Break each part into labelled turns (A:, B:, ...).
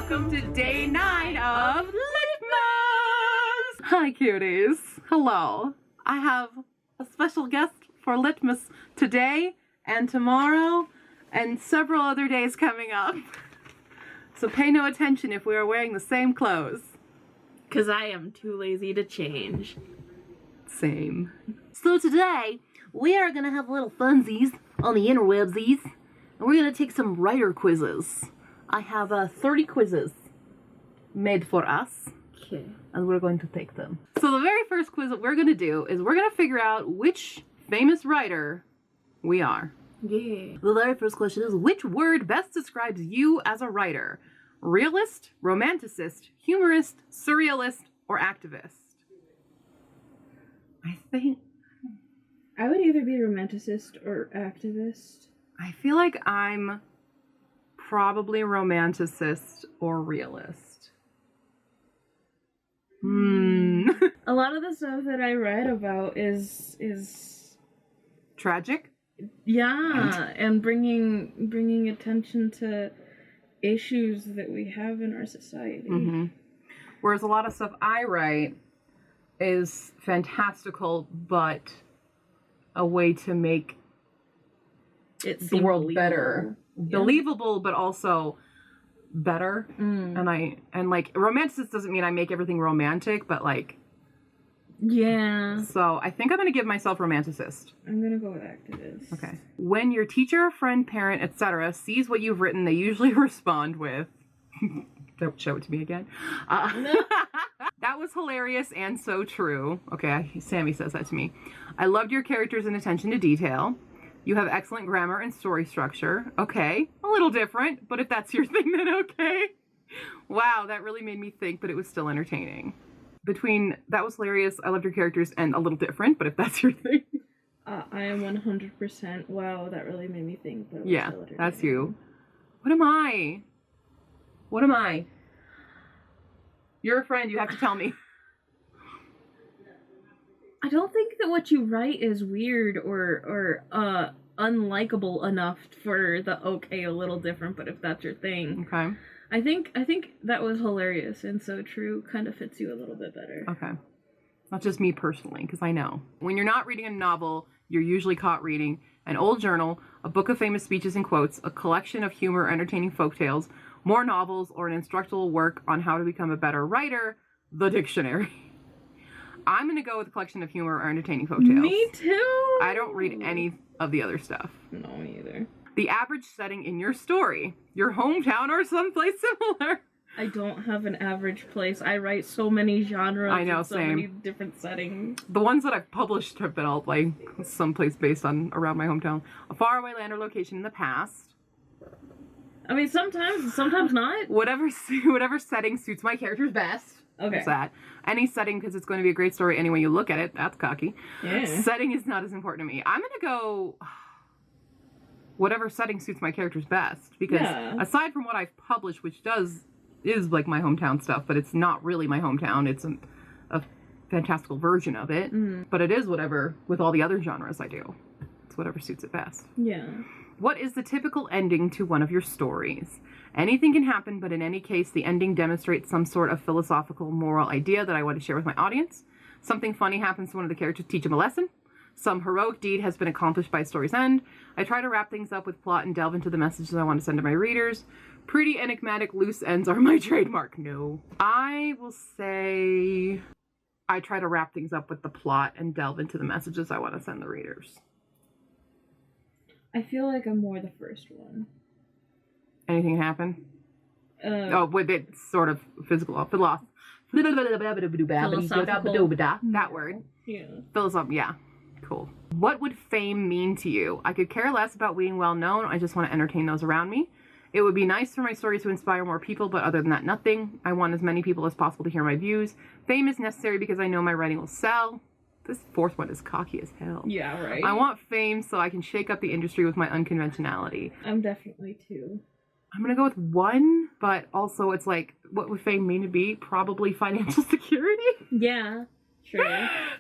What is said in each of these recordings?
A: welcome to day 9 of Litmas! Hi cuties, hello. I have a special guest for Litmas today and tomorrow and several other days coming up. So pay no attention if we are wearing the same clothes.
B: Because I am too lazy to change.
A: Same. So today, we are going to have little funsies on the interwebsies, and we're going to take some writer quizzes. I have 30 quizzes made for us,
B: Okay.
A: and we're going to take them. So the very first quiz that we're going to do is we're going to figure out which famous writer we are.
B: Yeah.
A: The very first question is, which word best describes you as a writer? Realist, romanticist, humorist, surrealist, or activist? I think...
B: I would either be romanticist or activist.
A: I feel like I'm probably romanticist or realist.
B: A lot of the stuff that I read about is
A: Tragic?
B: yeah, and bringing attention to issues that we have in our society.
A: Mm-hmm. Whereas a lot of stuff I write is fantastical, but a way to make
B: It's
A: the world better.
B: Yeah.
A: Believable, but also better. And like, romanticist doesn't mean I make everything romantic, but like...
B: Yeah.
A: So I think I'm going to give myself romanticist.
B: I'm going to go with activist.
A: Okay. When your teacher, friend, parent, etc. sees what you've written, they usually respond with... Don't show it to me again. That was hilarious and so true. Okay, Sammy says that to me. I loved your characters and attention to detail. You have excellent grammar and story structure. Okay, a little different, but if that's your thing, then okay. Wow, that really made me think, but it was still entertaining. Between that was hilarious, I loved your characters, and a little different, but if that's your thing.
B: I am 100%. Wow, that really made me think. But
A: Yeah, that's you. What am I? What am I? You're a friend, you have to tell me.
B: I don't think that what you write is weird or unlikable enough for the okay, a little different, but if that's your thing.
A: Okay.
B: I think that was hilarious and so true kind of fits you a little bit better.
A: Okay. Not just me personally, because I know. When you're not reading a novel, you're usually caught reading an old journal, a book of famous speeches and quotes, a collection of humor or entertaining folktales, more novels, or an instructional work on how to become a better writer, the dictionary. I'm going to go with a collection of humor or entertaining folktales.
B: Me too!
A: I don't read any of the other stuff.
B: No, me either.
A: The average setting in your story, your hometown or someplace similar.
B: I don't have an average place. I write so many genres.
A: I know,
B: and so
A: same.
B: many different settings.
A: The ones that I've published have been all like someplace based on around my hometown. A faraway land or location in the past.
B: I mean, sometimes not.
A: Whatever setting suits my characters best.
B: Okay.
A: That's that. Any setting, because it's going to be a great story any way you look at it. That's cocky.
B: Yeah.
A: Setting is not as important to me. I'm going to go whatever setting suits my characters best. Because aside from what I've published, which is like my hometown stuff, but it's not really my hometown. It's a fantastical version of it. But it is whatever, with all the other genres I do. It's whatever suits it best.
B: Yeah.
A: What is the typical ending to one of your stories? Anything can happen, but in any case, the ending demonstrates some sort of philosophical, moral idea that I want to share with my audience. Something funny happens to one of the characters to teach them a lesson. Some heroic deed has been accomplished by a story's end. I try to wrap things up with plot and delve into the messages I want to send to my readers. Pretty enigmatic loose ends are my trademark. No. I will say I try to wrap things up with the plot and delve into the messages I want to send the readers.
B: I feel like I'm more the first one.
A: Anything happen? With it sort of physical that word.
B: Yeah.
A: Philosophical, yeah. Cool. What would fame mean to you? I could care less about being well known. I just want to entertain those around me. It would be nice for my stories to inspire more people, but other than that, nothing. I want as many people as possible to hear my views. Fame is necessary because I know my writing will sell. This fourth one is cocky as hell.
B: Yeah, right.
A: I want fame so I can shake up the industry with my unconventionality.
B: I'm definitely 2.
A: I'm gonna go with 1, but also it's like, what would fame mean to be? Probably financial security?
B: Yeah, sure.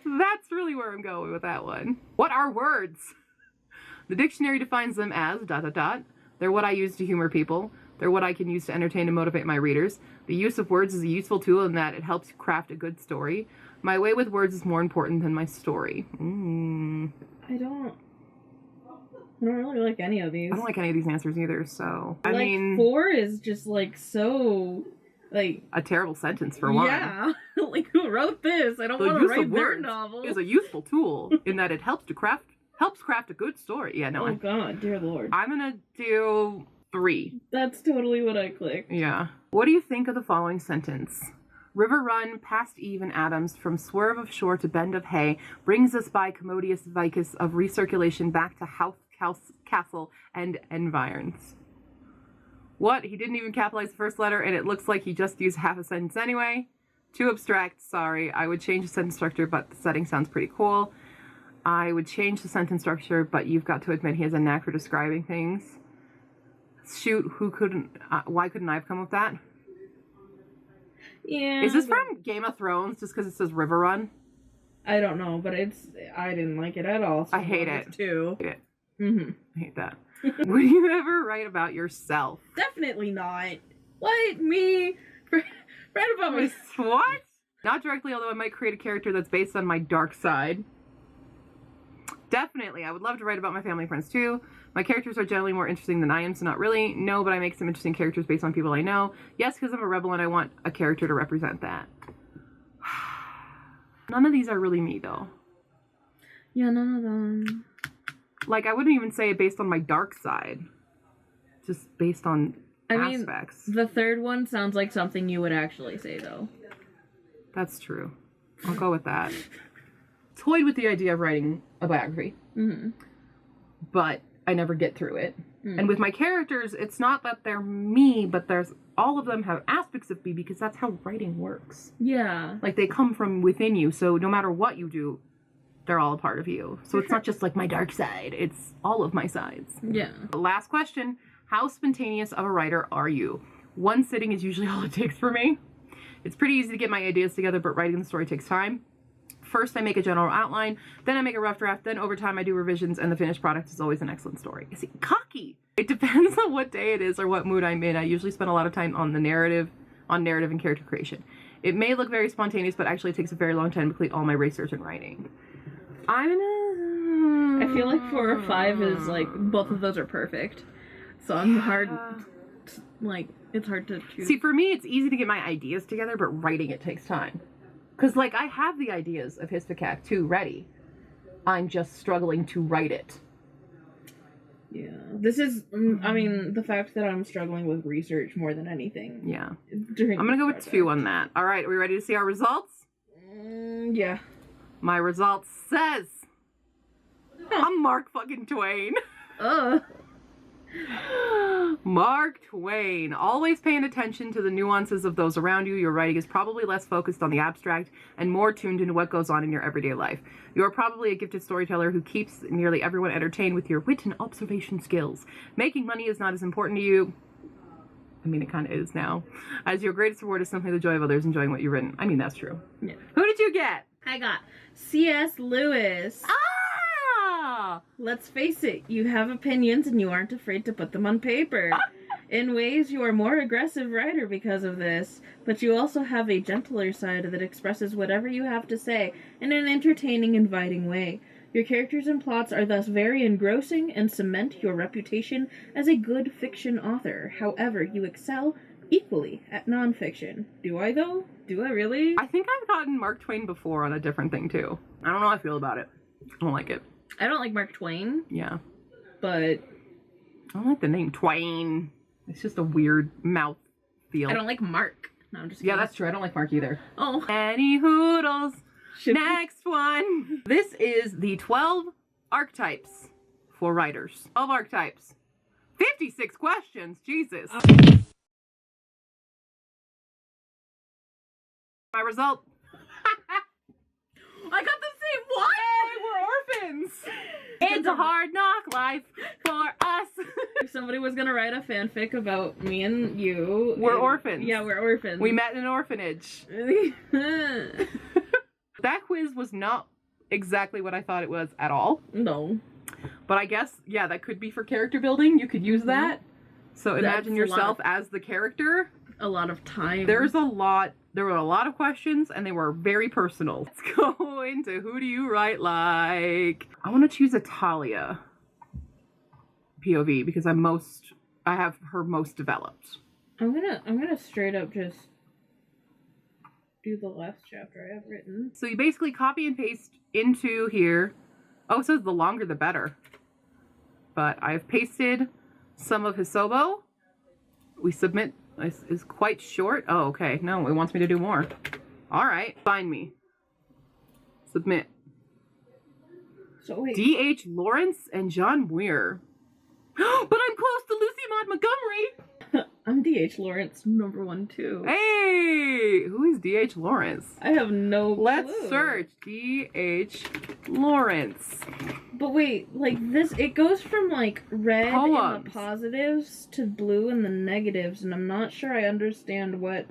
A: That's really where I'm going with that one. What are words? The dictionary defines them as ... They're what I use to humor people. They're what I can use to entertain and motivate my readers. The use of words is a useful tool in that it helps craft a good story. My way with words is more important than my story.
B: I don't really like any of these.
A: I don't like any of these answers either, so... I
B: like,
A: mean...
B: 4 is just, like, so... Like...
A: A terrible sentence for one.
B: Yeah. Like, who wrote this? I don't want to write their novel.
A: Is a useful tool in that it helps craft a good story. Yeah, no.
B: Oh, God, dear Lord.
A: I'm gonna do 3.
B: That's totally what I clicked.
A: Yeah. What do you think of the following sentence? River run past Eve and Adams, from swerve of shore to bend of hay, brings us by commodious vicus of recirculation back to house, castle, and environs. What? He didn't even capitalize the first letter, and it looks like he just used half a sentence anyway. Too abstract, sorry. I would change the sentence structure, but the setting sounds pretty cool. I would change the sentence structure, but you've got to admit he has a knack for describing things. Shoot, why couldn't I have come up with that?
B: Yeah.
A: Is this from Game of Thrones, just because it says River Run?
B: I don't know, but I didn't like it at all. So
A: I hate it.
B: Too.
A: I hate it.
B: Mm-hmm.
A: I hate that. Would you ever write about yourself?
B: Definitely not. What? Me? Write about myself?
A: What? Not directly, although I might create a character that's based on my dark side. Definitely. I would love to write about my family and friends too. My characters are generally more interesting than I am, so not really. No, but I make some interesting characters based on people I know. Yes, because I'm a rebel and I want a character to represent that. None of these are really me, though.
B: Yeah, none of them.
A: Like, I wouldn't even say it based on my dark side. Just based on aspects.
B: Mean, the third one sounds like something you would actually say, though.
A: That's true. I'll go with that. Toyed with the idea of writing a biography.
B: Mm-hmm.
A: But I never get through it. Mm. And with my characters, it's not that they're me, but all of them have aspects of me because that's how writing works.
B: Yeah.
A: Like, they come from within you, so no matter what you do, they're all a part of you. So it's not just like my dark side, it's all of my sides.
B: Yeah.
A: Last question. How spontaneous of a writer are you? One sitting is usually all it takes for me. It's pretty easy to get my ideas together, but writing the story takes time. First, I make a general outline, then I make a rough draft, then over time I do revisions, and the finished product is always an excellent story. See, cocky! It depends on what day it is or what mood I'm in. I usually spend a lot of time on the narrative and character creation. It may look very spontaneous, but actually it takes a very long time to complete all my research and writing.
B: I feel like 4 or 5 is like, both of those are perfect. So I'm hard, like, it's hard to choose.
A: See, for me, it's easy to get my ideas together, but writing it takes time. Because, like, I have the ideas of Hispikac 2 ready. I'm just struggling to write it.
B: Yeah. This is, I mean, the fact that I'm struggling with research more than anything.
A: Yeah. I'm going to go with 2 on that. All right, are we ready to see our results?
B: Yeah.
A: My results says I'm Mark fucking Twain. Mark Twain. Always paying attention to the nuances of those around you. Your writing is probably less focused on the abstract and more tuned into what goes on in your everyday life. You are probably a gifted storyteller who keeps nearly everyone entertained with your wit and observation skills. Making money is not as important to you. I mean, it kind of is now. As your greatest reward is simply the joy of others enjoying what you've written. I mean, that's true.
B: Yeah.
A: Who did you get?
B: I got C.S. Lewis.
A: Ah!
B: Let's face it, you have opinions and you aren't afraid to put them on paper. In ways, you are a more aggressive writer because of this, but you also have a gentler side that expresses whatever you have to say in an entertaining, inviting way. Your characters and plots are thus very engrossing and cement your reputation as a good fiction author. However, you excel equally at nonfiction. Do I, though? Do I really?
A: I think I've gotten Mark Twain before on a different thing, too. I don't know how I feel about it. I don't like it.
B: I don't like Mark Twain.
A: Yeah.
B: But
A: I don't like the name Twain. It's just a weird mouth feel.
B: I don't like Mark. No, I'm just kidding.
A: Yeah, that's true. I don't like Mark either.
B: Oh.
A: Any hoodles. Next one. This is the 12 archetypes for writers. 12 archetypes. 56 questions. Jesus. My result.
B: I got the same one!
A: Hey, we're orphans! It's a hard knock life for us.
B: If somebody was gonna write a fanfic about me and you...
A: We're orphans.
B: Yeah, we're orphans.
A: We met in an orphanage. That quiz was not exactly what I thought it was at all.
B: No.
A: But I guess, yeah, that could be for character building. You could use that. So imagine yourself as the character.
B: A lot of time.
A: There were a lot of questions, and they were very personal. Let's go into who do you write like? I want to choose a Talia POV because I have her most developed.
B: I'm gonna straight up just do the last chapter I have written.
A: So you basically copy and paste into here. Oh, it says the longer the better. But I've pasted some of Hisobo. We submit is quite short. Oh, okay. No, it wants me to do more. All right. Find me. Submit.
B: So wait.
A: D.H. Lawrence and John Muir. But I'm close to Lucy Maud Montgomery.
B: I'm D.H. Lawrence, number 1 too.
A: Hey, who is D.H. Lawrence?
B: I have no clue.
A: Let's search D.H. Lawrence.
B: But wait, like this, it goes from like red
A: Poems.
B: in the positives to blue in the negatives, and I'm not sure I understand what.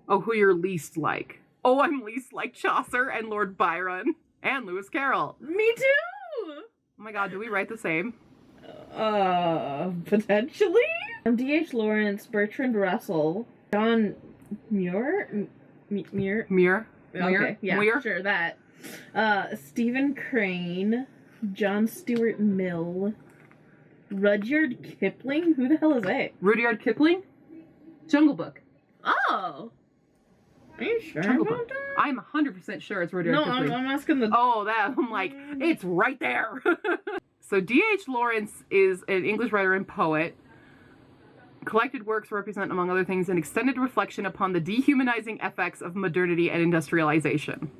A: Oh, who you're least like. Oh, I'm least like Chaucer and Lord Byron and Lewis Carroll.
B: Me too!
A: Oh my god, do we write the same?
B: Potentially? I'm D.H. Lawrence, Bertrand Russell, John Muir?
A: Muir?
B: Okay, yeah,
A: Muir?
B: sure, that. Stephen Crane, John Stuart Mill, Rudyard Kipling? Who the hell is that?
A: Rudyard Kipling? Jungle Book.
B: Oh! Are you sure
A: Jungle
B: about
A: Book.
B: that?
A: I'm 100% sure it's Rudyard
B: No,
A: Kipling.
B: I'm asking the...
A: Oh, that, I'm like, it's right there. So D.H. Lawrence is an English writer and poet. Collected works represent, among other things, an extended reflection upon the dehumanizing effects of modernity and industrialization.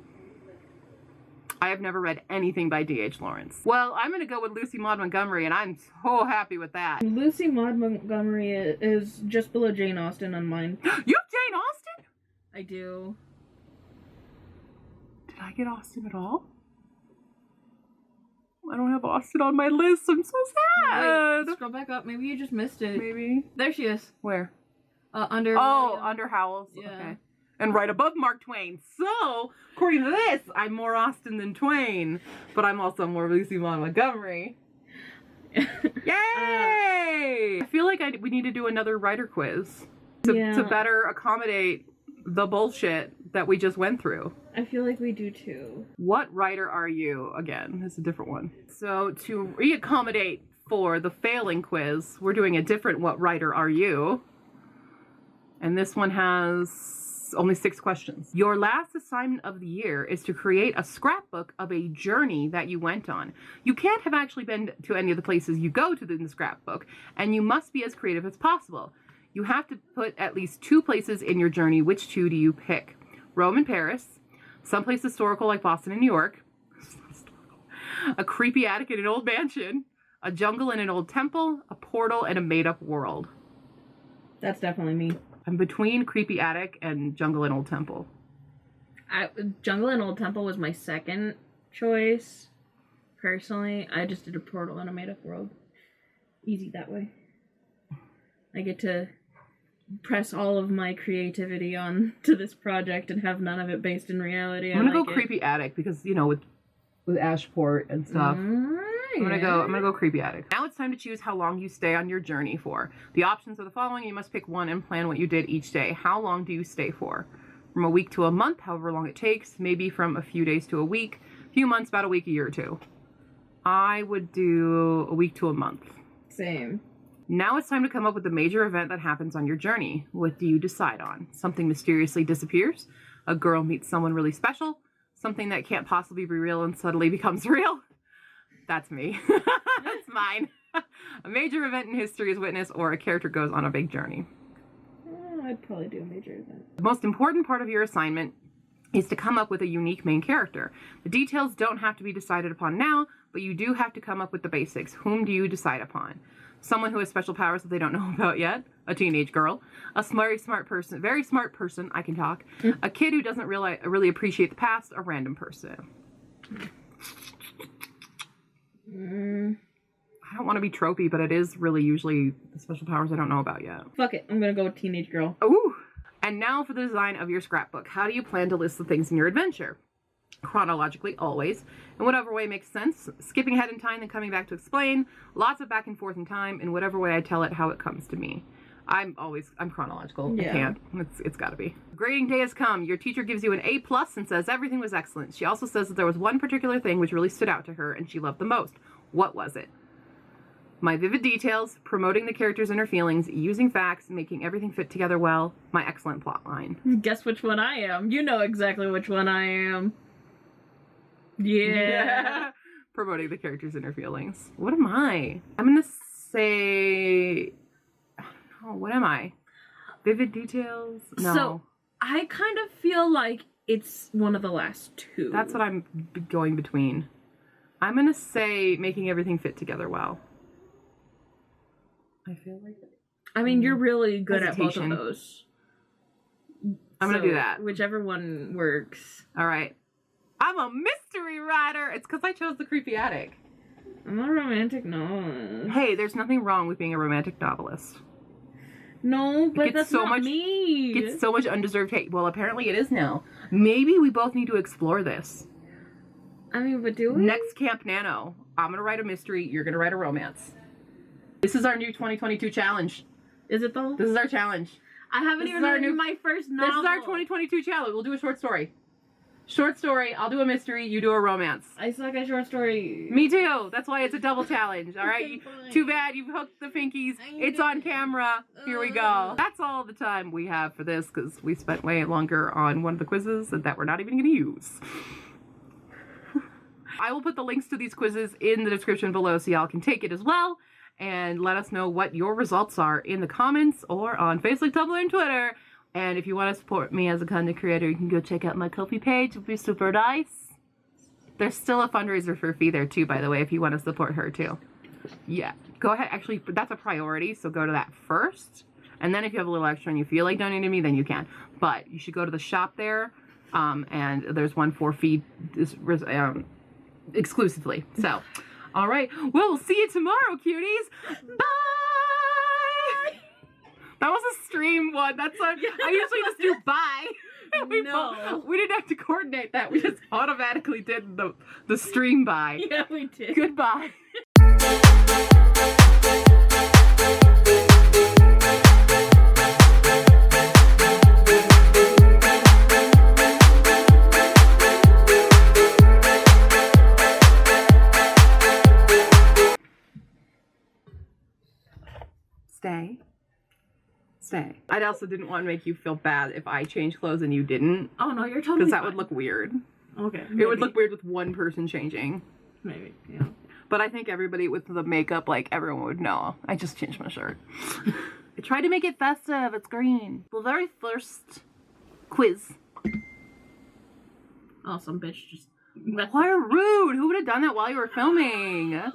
A: I have never read anything by D.H. Lawrence. Well, I'm going to go with Lucy Maud Montgomery, and I'm so happy with that.
B: Lucy Maud Montgomery is just below Jane Austen on mine.
A: You have Jane Austen?
B: I do.
A: Did I get Austen at all? I don't have Austen on my list. I'm so sad.
B: Wait, scroll back up. Maybe you just missed it.
A: Maybe.
B: There she is.
A: Where?
B: Under.
A: Under Howells.
B: Yeah.
A: Okay. And right above Mark Twain. So, according to this, I'm more Austen than Twain, but I'm also more Lucy Maud Montgomery. Yay! I feel like we need to do another writer quiz to better accommodate the bullshit that we just went through.
B: I feel like we do too.
A: What writer are you? Again, it's a different one. So to reaccommodate for the failing quiz, we're doing a different what writer are you? And this one has only 6 questions. Your last assignment of the year is to create a scrapbook of a journey that you went on. You can't have actually been to any of the places you go to in the scrapbook, and you must be as creative as possible. You have to put at least 2 places in your journey. Which 2 do you pick? Rome and Paris, someplace historical like Boston and New York, a creepy attic in an old mansion, a jungle in an old temple, a portal, and a made-up world.
B: That's definitely me.
A: I'm between creepy attic and jungle and old temple.
B: Jungle and Old Temple was my second choice. Personally, I just did a portal and a made-up world. Easy that way. I get to press all of my creativity on to this project and have none of it based in reality.
A: I'm gonna go creepy attic because, you know, with Ashport and stuff. I'm gonna go creepy attic. Now it's time to choose how long you stay on your journey for. The options are the following. You must pick one and plan what you did each day. How long do you stay for? From a week to a month, however long it takes. Maybe from a few days to a week. A few months, about a week, a year or 2. I would do a week to a month.
B: Same.
A: Now it's time to come up with the major event that happens on your journey. What do you decide on? Something mysteriously disappears. A girl meets someone really special. Something that can't possibly be real and suddenly becomes real. That's me. That's mine. A major event in history is witnessed, or a character goes on a big journey.
B: I'd probably do a major event.
A: The most important part of your assignment is to come up with a unique main character. The details don't have to be decided upon now, but you do have to come up with the basics. Whom do you decide upon? Someone who has special powers that they don't know about yet, a teenage girl, a very smart person, I can talk, a kid who doesn't really appreciate the past, a random person. I don't want to be tropey, but it is really usually the special powers I don't know about yet.
B: Fuck it, I'm gonna go with teenage girl.
A: Ooh! And now for the design of your scrapbook. How do you plan to list the things in your adventure? chronologically always, in whatever way makes sense, skipping ahead in time and coming back to explain, lots of back and forth in time, in whatever way I tell it how it comes to me. I'm chronological.
B: Yeah.
A: I can't. It's gotta be. Grading day has come. Your teacher gives you an A+ and says everything was excellent. She also says that there was one particular thing which really stood out to her and she loved the most. What was it? My vivid details, promoting the character's inner feelings, using facts, making everything fit together well, my excellent plot line.
B: Guess which one I am. You know exactly which one I am. Yeah.
A: Promoting the character's inner feelings. What am I? I'm gonna say... Oh, what am I? Vivid details? No.
B: So, I kind of feel like it's one of the last two.
A: That's what I'm going between. I'm gonna say making everything fit together well. I feel like...
B: I mean, you're really good at both of
A: Hesitation.
B: those.
A: I'm gonna do that.
B: Whichever one works.
A: All right. I'm a mystery writer! It's because I chose the creepy attic.
B: I'm a romantic novelist.
A: Hey, there's nothing wrong with being a romantic novelist.
B: No, but
A: gets
B: that's
A: so
B: not
A: much-
B: me.
A: It's so much undeserved hate. Well, apparently it is now. Maybe we both need to explore this.
B: I mean, but do we?
A: Next Camp Nano, I'm gonna write a mystery, you're gonna write a romance. This is our new 2022 challenge.
B: Is it though?
A: This is our challenge.
B: I haven't
A: this
B: even
A: is our
B: written
A: new-
B: my first novel.
A: This is our 2022 challenge. We'll do a short story. Short story, I'll do a mystery, you do a romance.
B: I suck at short story.
A: Me too. That's why it's a double challenge. All right.
B: Okay, fine.
A: Too bad you've hooked the pinkies. It's on camera. Here we go. That's all the time we have for this because we spent way longer on one of the quizzes that we're not even going to use. I will put the links to these quizzes in the description below so y'all can take it as well. And let us know what your results are in the comments or on Facebook, Tumblr, and Twitter. And if you want to support me as a content creator, you can go check out my Ko-fi page. It would be super nice. There's still a fundraiser for Fee there too, by the way, if you want to support her too. Yeah. Go ahead. Actually, that's a priority, so go to that first. And then if you have a little extra and you feel like donating to me, then you can. But you should go to the shop there. And there's one for Fee exclusively. So, all right. Well, we'll see you tomorrow, cuties. Bye! That was a stream one. That's a, I usually just do bye.
B: No.
A: We didn't have to coordinate that. We just automatically did the stream bye.
B: Yeah, we did.
A: Goodbye. Stay. Stay. I also didn't want to make you feel bad if I changed clothes and you didn't.
B: Oh no, you're totally
A: Because that
B: fine.
A: would look weird.
B: Okay.
A: It would look weird with one person changing.
B: Maybe, yeah.
A: But I think everybody with the makeup, like, everyone would know. I just changed my shirt. I tried to make it festive. It's green. The very first quiz.
B: Oh, some bitch just...
A: Why rude? Who would have done that while you were filming?